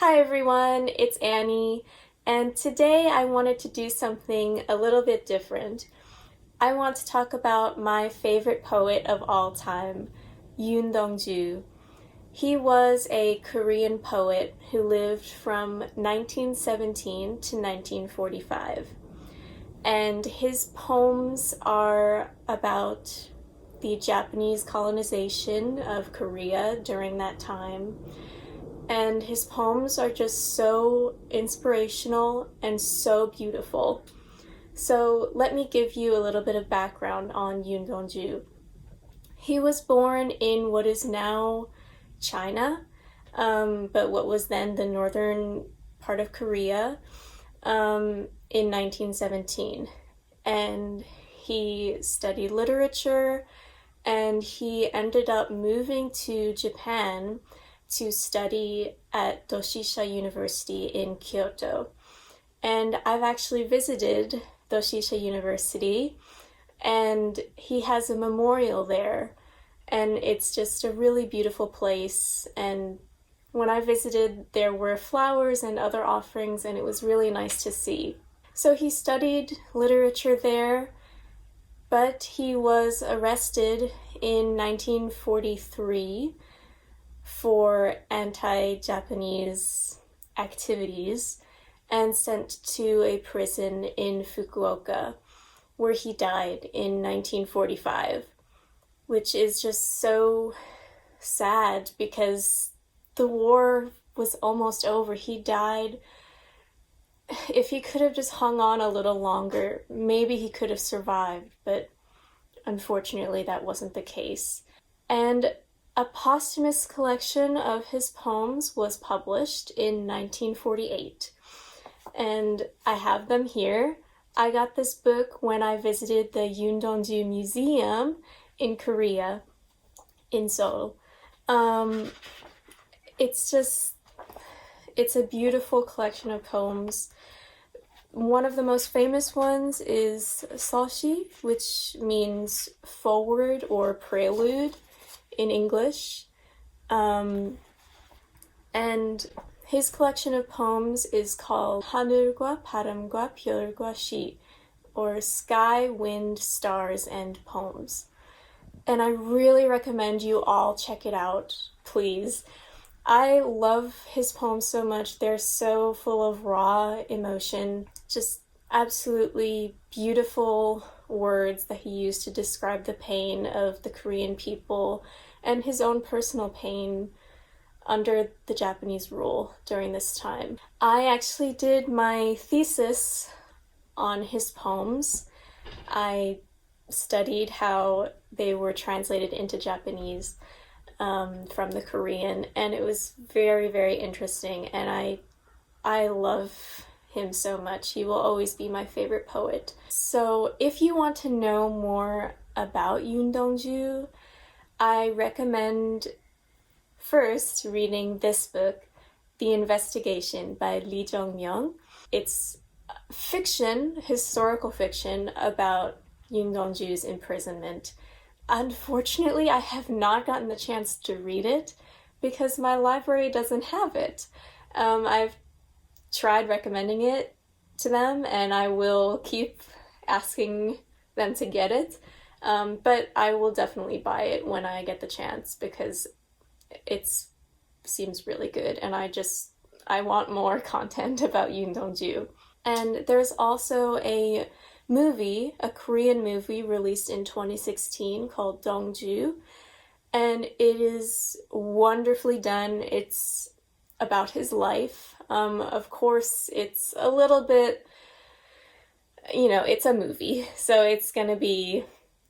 Hi everyone, it's Annie, and today I wanted to do something a little bit different. I want to talk about my favorite poet of all time, Yoon Dong-ju. He was a Korean poet who lived from 1917 to 1945, and his poems are about the Japanese colonization of Korea during that time. And his poems are just so inspirational and so beautiful. So let me give you a little bit of background on Yoon Dong-ju. He was born in what is now China, but what was then the northern part of Korea, in 1917. And he studied literature, and he ended up moving to Japan to study at Doshisha University in Kyoto. And I've actually visited Doshisha University, and he has a memorial there, and it's just a really beautiful place. And when I visited, there were flowers and other offerings, and it was really nice to see. So he studied literature there, but he was arrested in 1943 for anti-Japanese activities and sent to a prison in Fukuoka, where he died in 1945, which is just so sad because the war was almost over. He died. If he could have just hung on a little longer, maybe he could have survived, but unfortunately that wasn't the case. And a posthumous collection of his poems was published in 1948, and I have them here. I got this book when I visited the Yoon Dong-ju Museum in Korea, in Seoul. It's a beautiful collection of poems. One of the most famous ones is Soshi, which means forward or prelude in English, and his collection of poems is called 하늘과 바람과 별과 시, or Sky, Wind, Stars, and Poems. And I really recommend you all check it out, please. I love his poems so much. They're so full of raw emotion, just absolutely beautiful words that he used to describe the pain of the Korean people and his own personal pain under the Japanese rule during this time. I actually did my thesis on his poems. I studied how they were translated into Japanese from the Korean, and it was very, very interesting, and I love him so much. He will always be my favorite poet. So if you want to know more about Yoon Dong-ju, I recommend first reading this book, The Investigation by Lee Jung-myung. It's fiction, historical fiction, about Yoon Dong-ju's imprisonment. Unfortunately, I have not gotten the chance to read it because my library doesn't have it. I've tried recommending it to them, and I will keep asking them to get it, but I will definitely buy it when I get the chance because it seems really good, and I want more content about Yoon Dong-ju. And there's also a Korean movie released in 2016 called Dong-ju, and it is wonderfully done. It's about his life. Of course, it's a little bit, it's a movie, so it's gonna be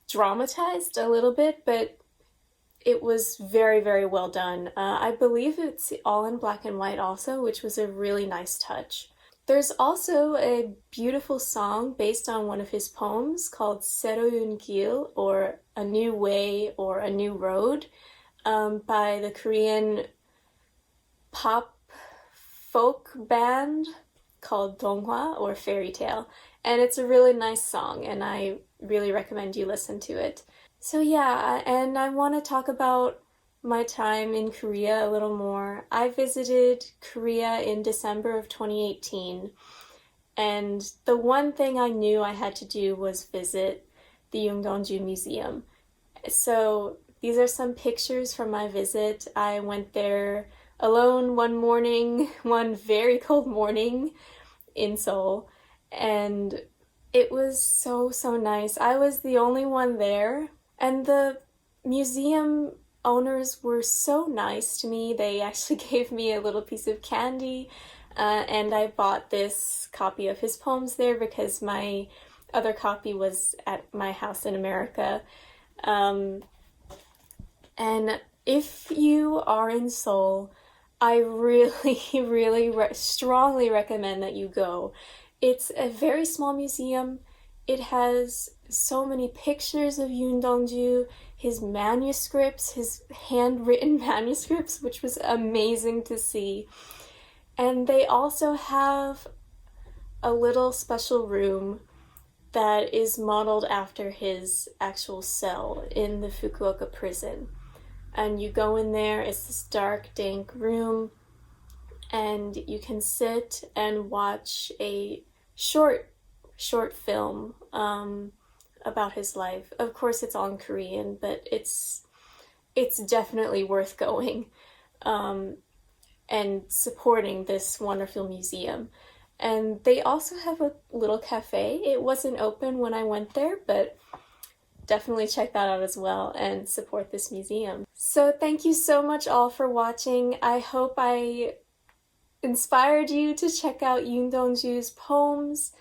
dramatized a little bit, but it was very, very well done. I believe it's all in black and white also, which was a really nice touch. There's also a beautiful song based on one of his poems called 새로운 길, or A New Way or A New Road, by the Korean pop folk band called Donghwa, or Fairy Tale. And it's a really nice song, and I really recommend you listen to it. So yeah, and I want to talk about my time in Korea a little more. I visited Korea in December of 2018, and the one thing I knew I had to do was visit the Yungdongju Museum. So these are some pictures from my visit. I went there alone one morning, one very cold morning in Seoul, and it was so nice. I was the only one there, and the museum owners were so nice to me. They actually gave me a little piece of candy, and I bought this copy of his poems there because my other copy was at my house in America. And if you are in Seoul, I really strongly recommend that you go. It's a very small museum. It has so many pictures of Yoon Dong-ju, his manuscripts, his handwritten manuscripts, which was amazing to see. And they also have a little special room that is modeled after his actual cell in the Fukuoka prison. And you go in there, it's this dark, dank room, and you can sit and watch a short film about his life. Of course, it's all in Korean, but it's definitely worth going and supporting this wonderful museum. And they also have a little cafe. It wasn't open when I went there, but definitely check that out as well and support this museum. So thank you so much all for watching. I hope I inspired you to check out Yoon Dong-ju's poems.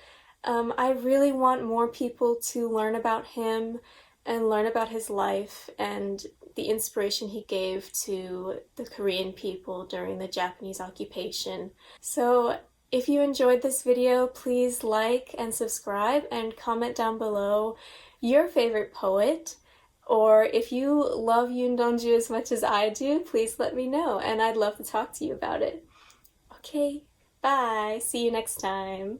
I really want more people to learn about him and learn about his life and the inspiration he gave to the Korean people during the Japanese occupation. So if you enjoyed this video, please like and subscribe and comment down below your favorite poet, or if you love Yoon Dong-ju as much as I do, please let me know and I'd love to talk to you about it. Okay, bye! See you next time!